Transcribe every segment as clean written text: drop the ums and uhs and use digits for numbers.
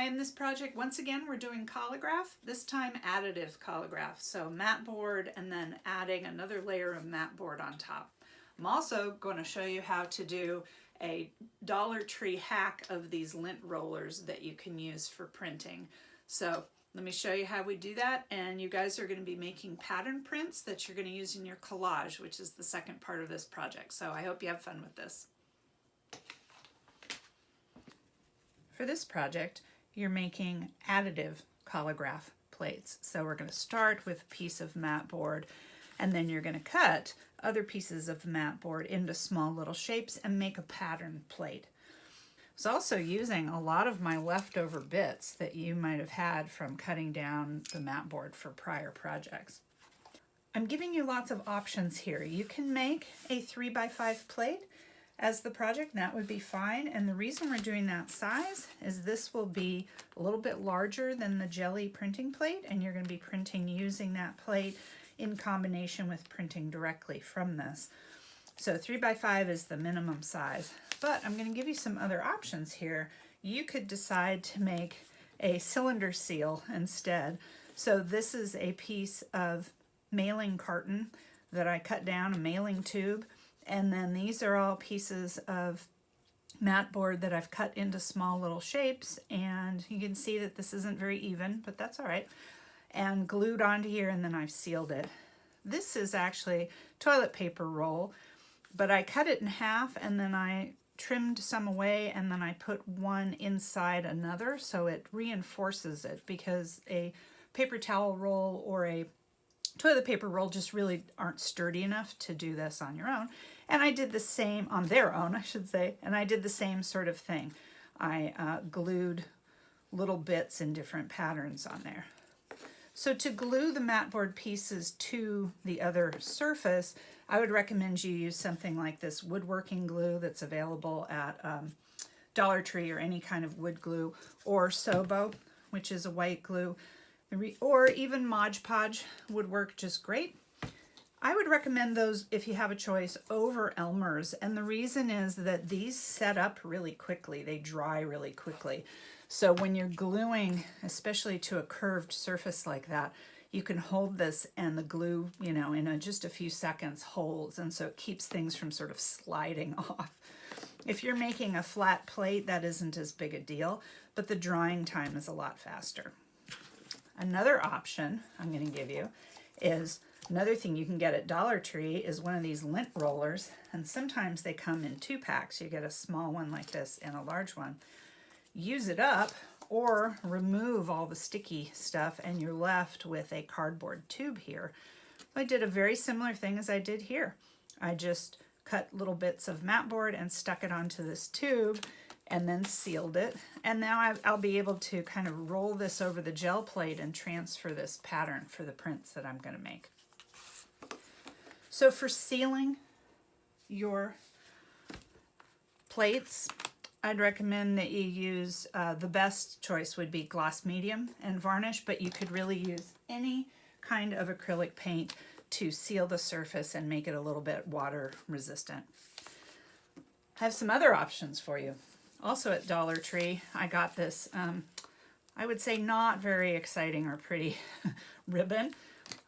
in this project, once again, we're doing Collagraph, this time additive Collagraph. So matte board and then adding another layer of matte board on top. I'm also going to show you how to do a Dollar Tree hack of these lint rollers that you can use for printing. So let me show you how we do that, and you guys are going to be making pattern prints that you're going to use in your collage, which is the second part of this project. So I hope you have fun with this. For this project, you're making additive collagraph plates. So we're going to start with a piece of matte board, and then you're going to cut other pieces of matte board into small little shapes and make a pattern plate. I was also using a lot of my leftover bits that you might have had from cutting down the matte board for prior projects. I'm giving you lots of options here. You can make a 3x5 plate as the project, that would be fine. And the reason we're doing that size is this will be a little bit larger than the jelly printing plate, and you're going to be printing using that plate in combination with printing directly from this. So 3x5 is the minimum size, but I'm going to give you some other options here. You could decide to make a cylinder seal instead. So this is a piece of mailing carton that I cut down, a mailing tube. And then these are all pieces of matte board that I've cut into small little shapes, and you can see that this isn't very even, but that's all right, and glued onto here, and then I've sealed it. This is actually toilet paper roll, but I cut it in half and then I trimmed some away, and then I put one inside another so it reinforces it, because a paper towel roll or a toilet paper roll just really aren't sturdy enough to do this on your own. And I did the same on their own, I should say, and I did the same sort of thing. I glued little bits in different patterns on there. So to glue the matte board pieces to the other surface, I would recommend you use something like this woodworking glue that's available at Dollar Tree, or any kind of wood glue, or Sobo, which is a white glue, or even Mod Podge would work just great. I would recommend those, if you have a choice, over Elmer's, and the reason is that these set up really quickly. They dry really quickly. So when you're gluing, especially to a curved surface like that, you can hold this and the glue, you know, in just a few seconds holds, and so it keeps things from sort of sliding off. If you're making a flat plate, that isn't as big a deal, but the drying time is a lot faster. Another option I'm going to give you is another thing you can get at Dollar Tree is one of these lint rollers, and sometimes they come in 2-packs. You get a small one like this and a large one. Use it up or remove all the sticky stuff, and you're left with a cardboard tube here. I did a very similar thing as I did here. I just cut little bits of matte board and stuck it onto this tube and then sealed it. And now I'll be able to kind of roll this over the gel plate and transfer this pattern for the prints that I'm going to make. So for sealing your plates, I'd recommend that you use, the best choice would be gloss medium and varnish, but you could really use any kind of acrylic paint to seal the surface and make it a little bit water resistant. I have some other options for you. Also at Dollar Tree, I got this, I would say not very exciting or pretty ribbon.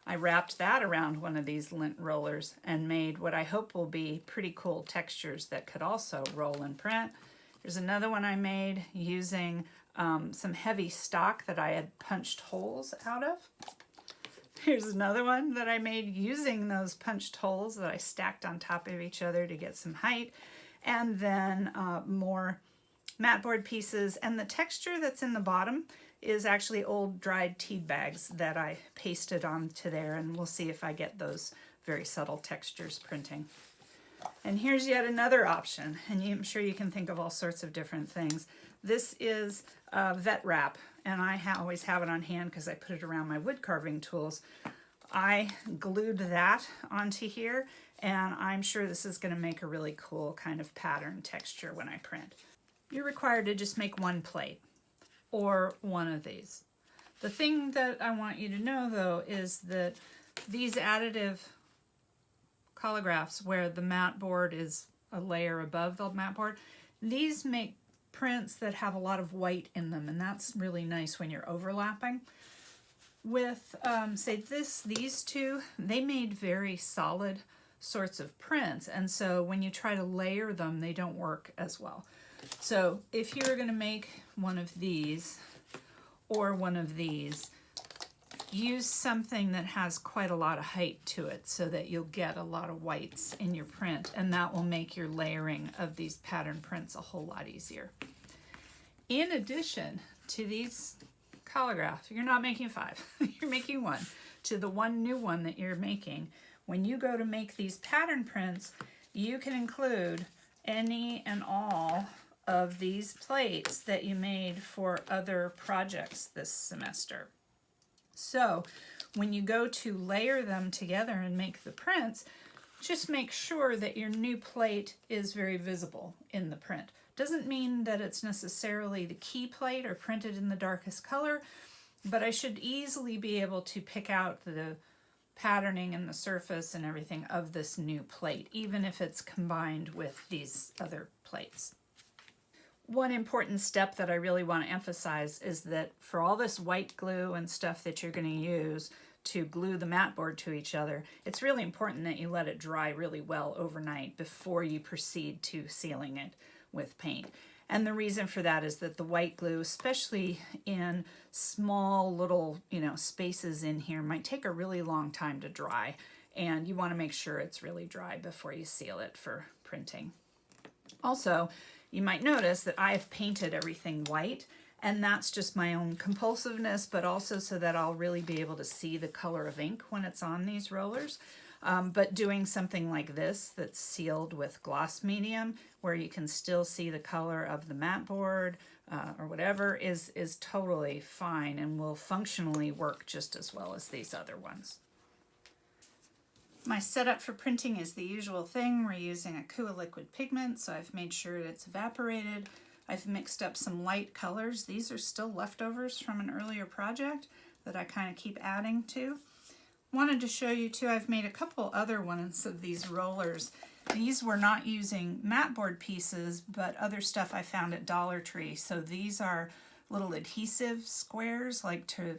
I wrapped that around one of these lint rollers and made what I hope will be pretty cool textures that could also roll and print. There's another one I made using some heavy stock that I had punched holes out of. Here's another one that I made using those punched holes that I stacked on top of each other to get some height. And then more matte board pieces, and the texture that's in the bottom is actually old dried tea bags that I pasted onto there, and we'll see if I get those very subtle textures printing. And here's yet another option, and I'm sure you can think of all sorts of different things. This is vet wrap, and I always have it on hand because I put it around my wood carving tools. I glued that onto here, and I'm sure this is going to make a really cool kind of pattern texture when I print. You're required to just make one plate or one of these. The thing that I want you to know, though, is that these additive collagraphs, where the matte board is a layer above the matte board, these make prints that have a lot of white in them, and that's really nice when you're overlapping. With, say, these two, they made very solid sorts of prints, and so when you try to layer them, they don't work as well. So if you're going to make one of these or one of these, use something that has quite a lot of height to it so that you'll get a lot of whites in your print, and that will make your layering of these pattern prints a whole lot easier. In addition to these Collagraph, you're not making 5, you're making 1. To the one new one that you're making, when you go to make these pattern prints, you can include any and all of these plates that you made for other projects this semester. So when you go to layer them together and make the prints, just make sure that your new plate is very visible in the print. Doesn't mean that it's necessarily the key plate or printed in the darkest color, but I should easily be able to pick out the patterning and the surface and everything of this new plate, even if it's combined with these other plates. One important step that I really want to emphasize is that for all this white glue and stuff that you're going to use to glue the mat board to each other, it's really important that you let it dry really well overnight before you proceed to sealing it with paint. And the reason for that is that the white glue, especially in small little, spaces in here, might take a really long time to dry, and you want to make sure it's really dry before you seal it for printing. Also, you might notice that I've painted everything white, and that's just my own compulsiveness, but also so that I'll really be able to see the color of ink when it's on these rollers. But doing something like this that's sealed with gloss medium, where you can still see the color of the mat board or whatever, is totally fine and will functionally work just as well as these other ones. My setup for printing is the usual thing. We're using Akua Liquid Pigments, so I've made sure it's evaporated. I've mixed up some light colors. These are still leftovers from an earlier project that I kind of keep adding to. Wanted to show you too, I've made a couple other ones of these rollers. These were not using mat board pieces, but other stuff I found at Dollar Tree. So these are little adhesive squares, like to,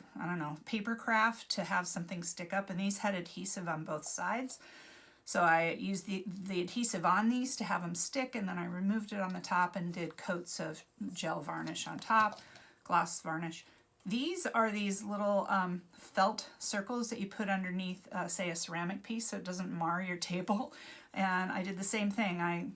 paper craft, to have something stick up, and these had adhesive on both sides. So I used the adhesive on these to have them stick, and then I removed it on the top and did coats of gel varnish on top, gloss varnish. These are these little felt circles that you put underneath, say, a ceramic piece so it doesn't mar your table. And I did the same thing. I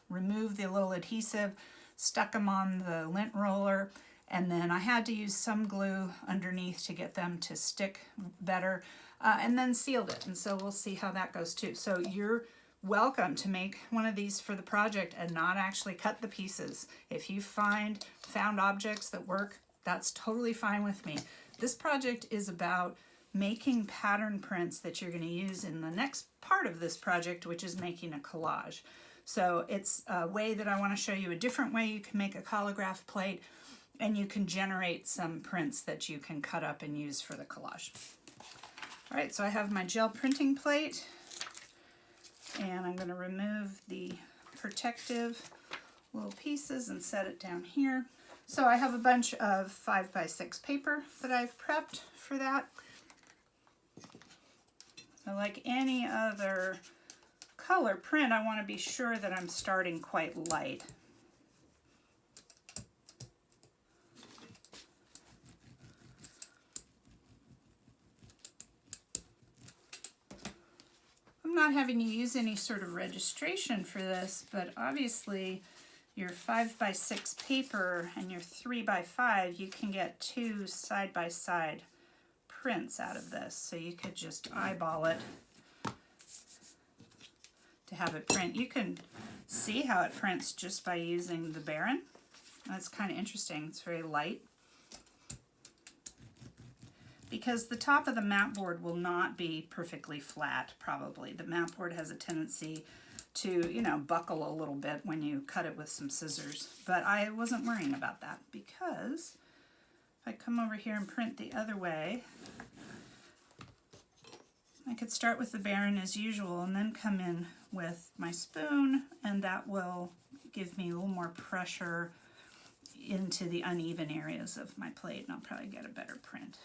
removed the little adhesive, stuck them on the lint roller, and then I had to use some glue underneath to get them to stick better, and then sealed it. And so we'll see how that goes too. So you're welcome to make one of these for the project and not actually cut the pieces. If you found objects that work, that's totally fine with me. This project is about making pattern prints that you're going to use in the next part of this project, which is making a collage. So it's a way that I want to show you a different way you can make a collagraph plate, and you can generate some prints that you can cut up and use for the collage. All right, so I have my gel printing plate, and I'm going to remove the protective little pieces and set it down here. So I have a bunch of 5x6 paper that I've prepped for that. So like any other color print, I want to be sure that I'm starting quite light. I'm not having you use any sort of registration for this, but obviously your 5x6 paper and your 3x5, you can get 2 side-by-side prints out of this. So you could just eyeball it to have it print. You can see how it prints just by using the Baron. That's kind of interesting. It's very light. Because the top of the mat board will not be perfectly flat, probably. The mat board has a tendency to, buckle a little bit when you cut it with some scissors. But I wasn't worrying about that, because if I come over here and print the other way, I could start with the Baron as usual and then come in with my spoon, and that will give me a little more pressure into the uneven areas of my plate, and I'll probably get a better print.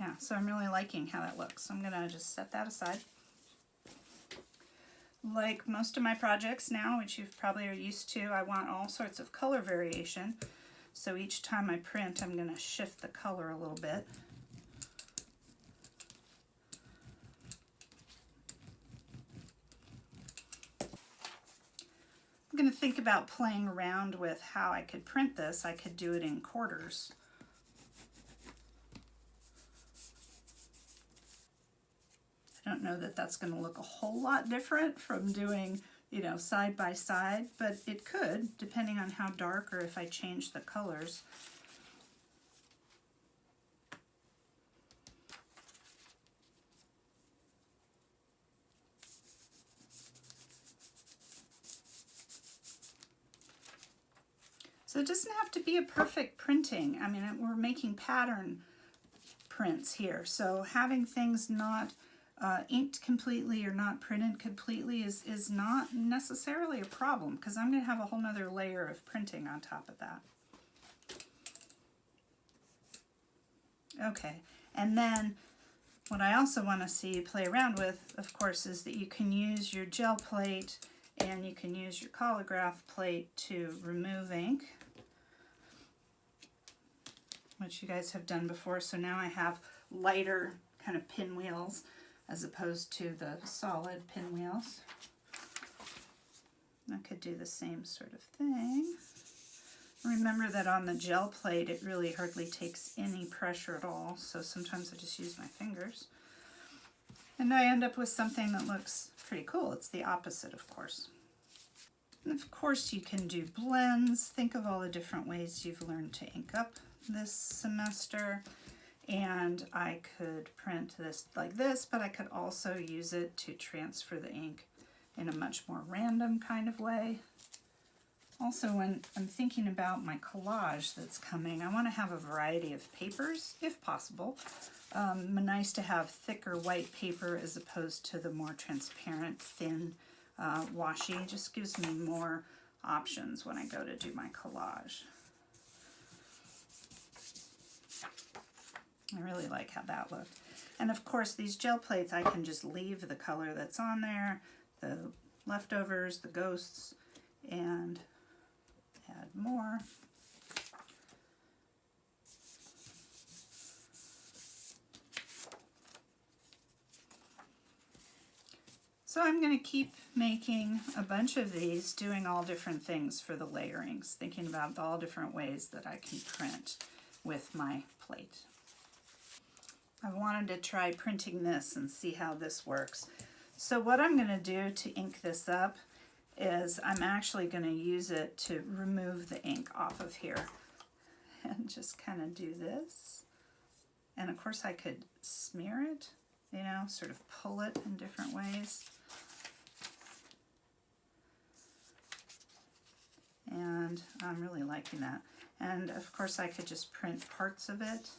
Yeah, so I'm really liking how that looks. So I'm gonna just set that aside. Like most of my projects now, which you probably are used to, I want all sorts of color variation. So each time I print, I'm gonna shift the color a little bit. I'm going to think about playing around with how I could print this. I could do it in quarters. I don't know that that's going to look a whole lot different from doing, you know, side by side, but it could, depending on how dark or if I change the colors. So it doesn't have to be a perfect printing. I mean, we're making pattern prints here, so having things not inked completely or not printed completely is not necessarily a problem, because I'm going to have a whole nother layer of printing on top of that. Okay, and then what I also want to see you play around with, of course, is that you can use your gel plate and you can use your Collagraph plate to remove ink, which you guys have done before. So now I have lighter kind of pinwheels as opposed to the solid pinwheels. I could do the same sort of thing. Remember that on the gel plate it really hardly takes any pressure at all, so sometimes I just use my fingers. And I end up with something that looks pretty cool. It's the opposite, of course. And of course you can do blends. Think of all the different ways you've learned to ink up this semester. And I could print this like this, but I could also use it to transfer the ink in a much more random kind of way. Also, when I'm thinking about my collage that's coming, I want to have a variety of papers, if possible. Nice to have thicker white paper as opposed to the more transparent, thin, washi. It just gives me more options when I go to do my collage. I really like how that looked. And of course, these gel plates, I can just leave the color that's on there, the leftovers, the ghosts, and add more. So I'm going to keep making a bunch of these, doing all different things for the layerings, thinking about all different ways that I can print with my plate. I wanted to try printing this and see how this works. So what I'm going to do to ink this up is I'm actually going to use it to remove the ink off of here and just kind of do this. And of course I could smear it, you know, sort of pull it in different ways. And I'm really liking that. And of course I could just print parts of it.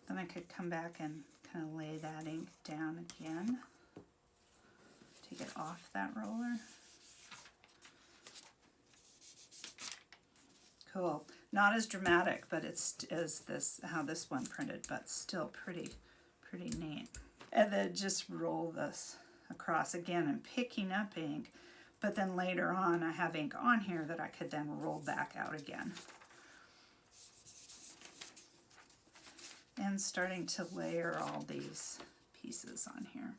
Then I could come back and kind of lay that ink down again. Take it off that roller. Cool. Not as dramatic, but it's as this how this one printed, but still pretty neat. And then just roll this across again. I'm picking up ink, but then later on I have ink on here that I could then roll back out again. And starting to layer all these pieces on here.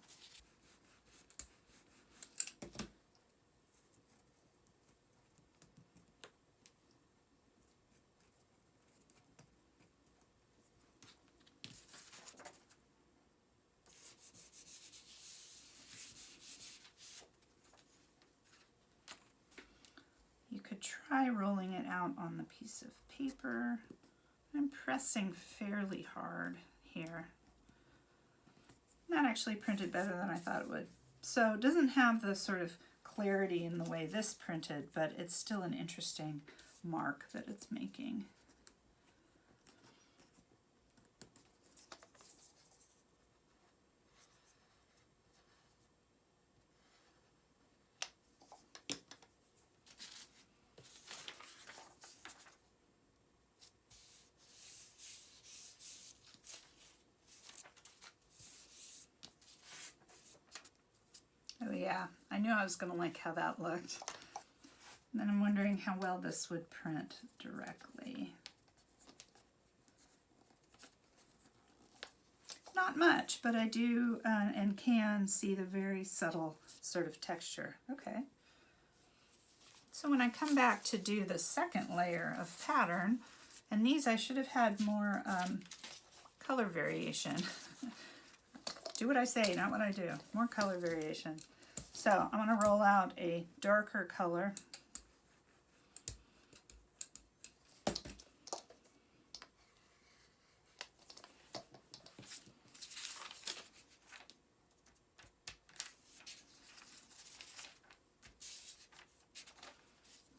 You could try rolling it out on the piece of paper. I'm pressing fairly hard here. That actually printed better than I thought it would. So it doesn't have the sort of clarity in the way this printed, but it's still an interesting mark that it's making. knew I was going to like how that looked. And then I'm wondering how well this would print directly. Not much, but I do and can see the very subtle sort of texture. Okay. So when I come back to do the second layer of pattern, and these I should have had more color variation. Do what I say, not what I do. More color variation. So I'm going to roll out a darker color.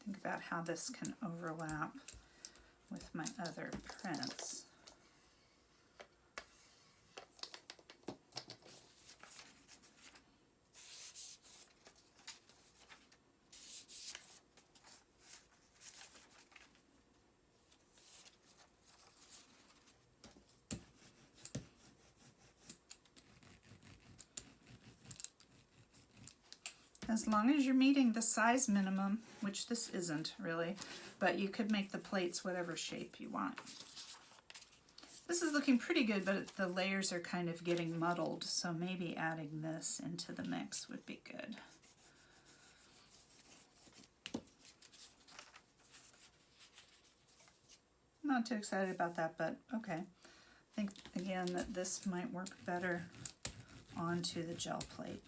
Think about how this can overlap with my other prints. As long as you're meeting the size minimum, which this isn't really, but you could make the plates whatever shape you want. This is looking pretty good, but the layers are kind of getting muddled, so maybe adding this into the mix would be good. Not too excited about that, but okay. I think, again, that this might work better onto the gel plate.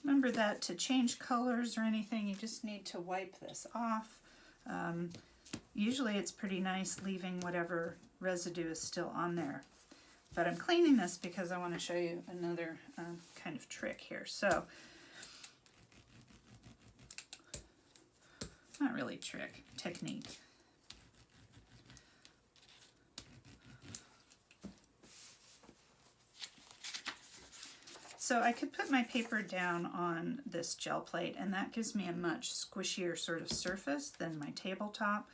Remember that to change colors or anything, you just need to wipe this off. Usually it's pretty nice leaving whatever residue is still on there. But I'm cleaning this because I want to show you another kind of trick here. So, not really trick, technique. So I could put my paper down on this gel plate, and that gives me a much squishier sort of surface than my tabletop.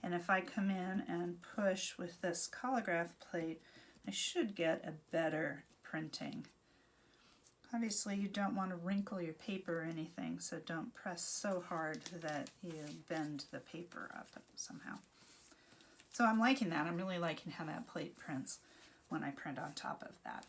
And if I come in and push with this Collagraph plate, I should get a better printing. Obviously you don't want to wrinkle your paper or anything, so don't press so hard that you bend the paper up somehow. So I'm liking that. I'm really liking how that plate prints when I print on top of that.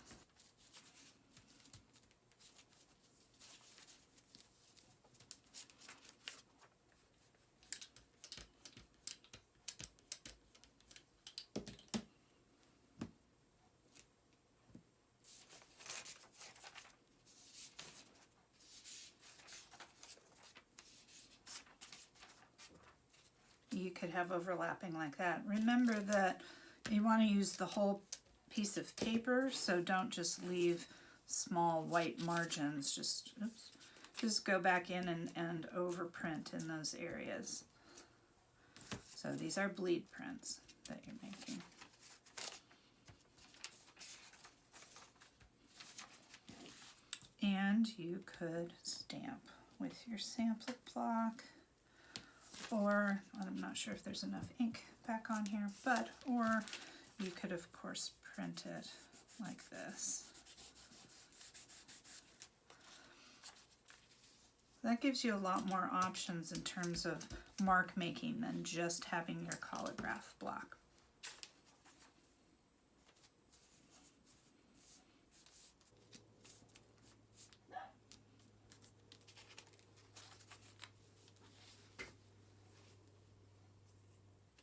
You could have overlapping like that. Remember that you want to use the whole piece of paper, so don't just leave small white margins. Just go back in and overprint in those areas. So these are bleed prints that you're making. And you could stamp with your sampler block. Or, I'm not sure if there's enough ink back on here, but, or you could of course print it like this. That gives you a lot more options in terms of mark making than just having your Collagraph block.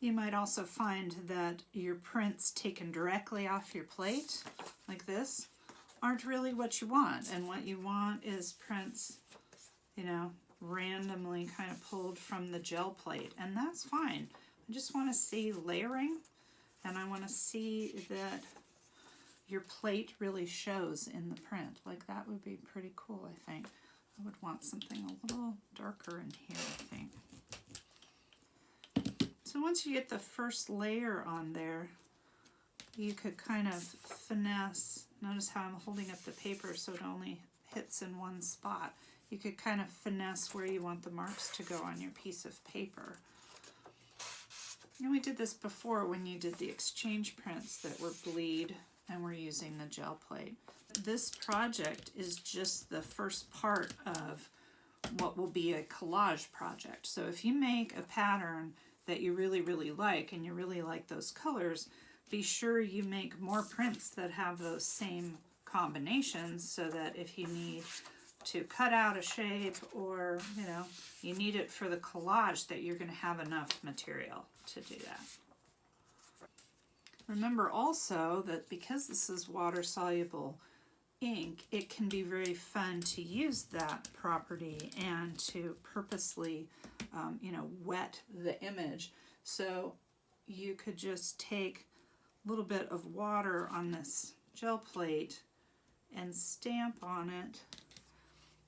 You might also find that your prints taken directly off your plate, like this, aren't really what you want. And what you want is prints, you know, randomly kind of pulled from the gel plate. And that's fine. I just want to see layering, and I want to see that your plate really shows in the print. Like, that would be pretty cool, I think. I would want something a little darker in here, I think. So once you get the first layer on there, you could kind of finesse Notice how I'm holding up the paper so it only hits in one spot. You could kind of finesse where you want the marks to go on your piece of paper. And we did this before when you did the exchange prints that were bleed and we're using the gel plate. This project is just the first part of what will be a collage project. So if you make a pattern that you really, really like and you really like those colors, be sure you make more prints that have those same combinations so that if you need to cut out a shape or, you know, you need it for the collage, that you're going to have enough material to do that. Remember also that because this is water-soluble ink, it can be very fun to use that property and to purposely, you know, wet the image. So you could just take a little bit of water on this gel plate and stamp on it.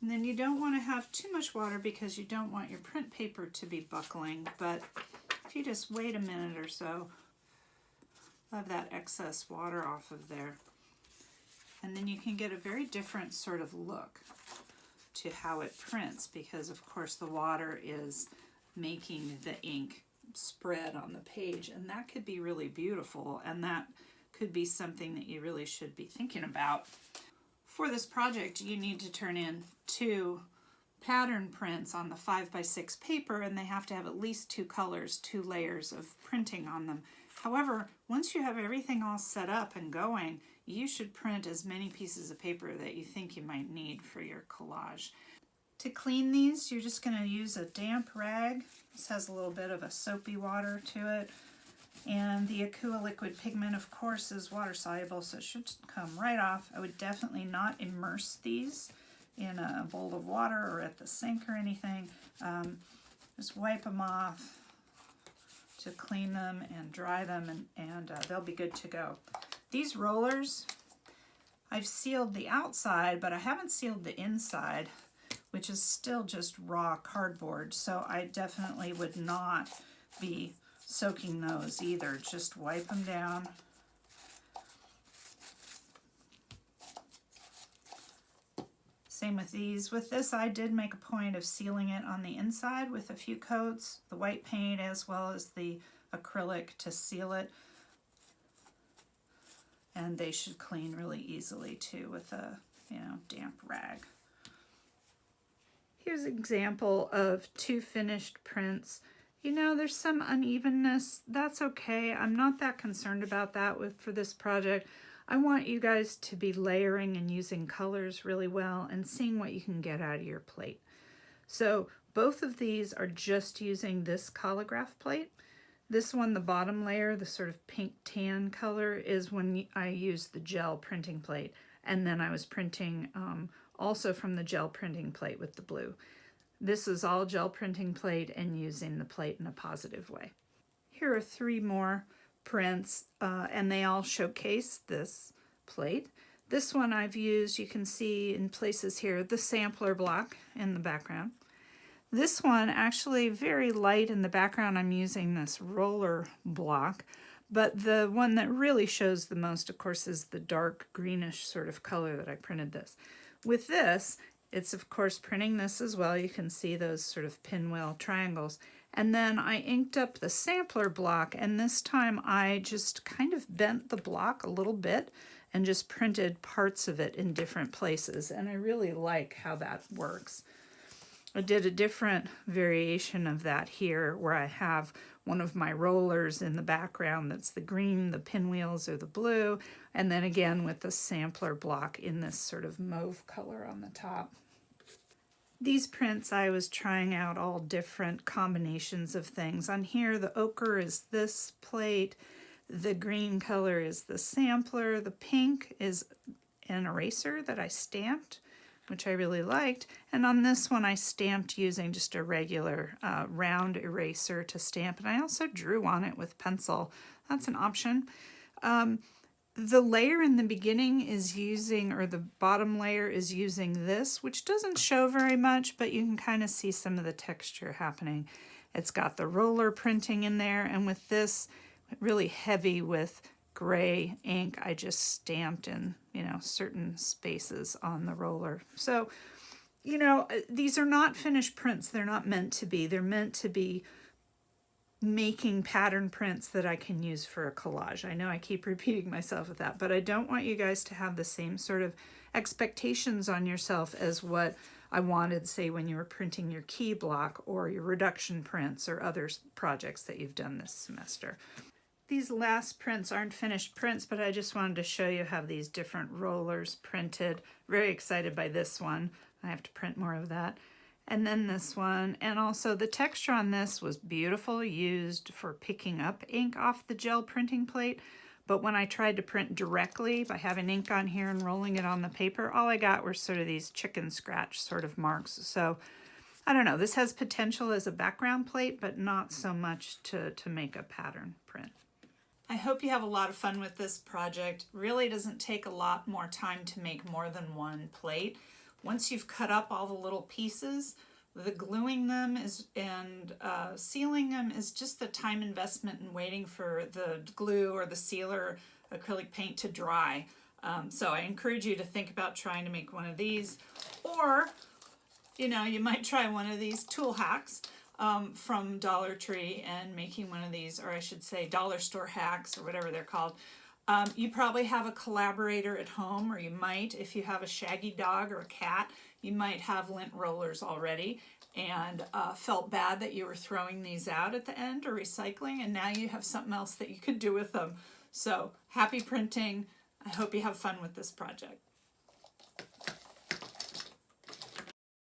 And then you don't want to have too much water because you don't want your print paper to be buckling, but if you just wait a minute or so, have that excess water off of there. And then you can get a very different sort of look to how it prints because of course the water is making the ink spread on the page, and that could be really beautiful, and that could be something that you really should be thinking about. For this project, you need to turn in 2 pattern prints on the 5x6 paper, and they have to have at least 2 colors, 2 layers of printing on them. However, once you have everything all set up and going, you should print as many pieces of paper that you think you might need for your collage. To clean these, you're just going to use a damp rag. This has a little bit of a soapy water to it. And the Akua Liquid Pigment, of course, is water soluble, so it should come right off. I would definitely not immerse these in a bowl of water or at the sink or anything. Just wipe them off to clean them and dry them, and they'll be good to go. These rollers, I've sealed the outside, but I haven't sealed the inside, which is still just raw cardboard, so I definitely would not be soaking those either. Just wipe them down. Same with these. With this, I did make a point of sealing it on the inside with a few coats, the white paint as well as the acrylic to seal it. And they should clean really easily too with a, you know, damp rag. Here's an example of 2 finished prints. You know, there's some unevenness. That's okay. I'm not that concerned about that for this project. I want you guys to be layering and using colors really well and seeing what you can get out of your plate. So both of these are just using this Collagraph plate. This one, the bottom layer, the sort of pink tan color, is when I used the gel printing plate. And then I was printing also from the gel printing plate with the blue. This is all gel printing plate and using the plate in a positive way. Here are 3 more prints, and they all showcase this plate. This one I've used, you can see in places here, the sampler block in the background. This one, actually very light in the background, I'm using this roller block, but the one that really shows the most, of course, is the dark greenish sort of color that I printed this. With this, it's of course printing this as well. You can see those sort of pinwheel triangles. And then I inked up the sampler block, and this time I just kind of bent the block a little bit and just printed parts of it in different places. And I really like how that works. I did a different variation of that here where I have one of my rollers in the background that's the green, the pinwheels are the blue, and then again with the sampler block in this sort of mauve color on the top. These prints I was trying out all different combinations of things. On here the ochre is this plate, the green color is the sampler, the pink is an eraser that I stamped, which I really liked, and on this one I stamped using just a regular round eraser to stamp, and I also drew on it with pencil. That's an option. The layer in the beginning is using, or the bottom layer is using this, which doesn't show very much, but you can kind of see some of the texture happening. It's got the roller printing in there, and with this, really heavy with gray ink I just stamped in, certain spaces on the roller. So, these are not finished prints. They're not meant to be. They're meant to be making pattern prints that I can use for a collage. I know I keep repeating myself with that, but I don't want you guys to have the same sort of expectations on yourself as what I wanted, say, when you were printing your key block or your reduction prints or other projects that you've done this semester. These last prints aren't finished prints, but I just wanted to show you how these different rollers printed. Very excited by this one. I have to print more of that. And then this one, and also the texture on this was beautiful, used for picking up ink off the gel printing plate. But when I tried to print directly by having ink on here and rolling it on the paper, all I got were sort of these chicken scratch sort of marks. So I don't know, this has potential as a background plate, but not so much to make a pattern print. I hope you have a lot of fun with this project. Really doesn't take a lot more time to make more than one plate. Once you've cut up all the little pieces, the gluing them and sealing them is just the time investment in waiting for the glue or the sealer acrylic paint to dry. So I encourage you to think about trying to make one of these, or you might try one of these tool hacks from Dollar Tree and making one of these, or I should say dollar store hacks or whatever they're called. You probably have a collaborator at home, or you might, if you have a shaggy dog or a cat, you might have lint rollers already and felt bad that you were throwing these out at the end or recycling, and now you have something else that you could do with them. So happy printing. I hope you have fun with this project.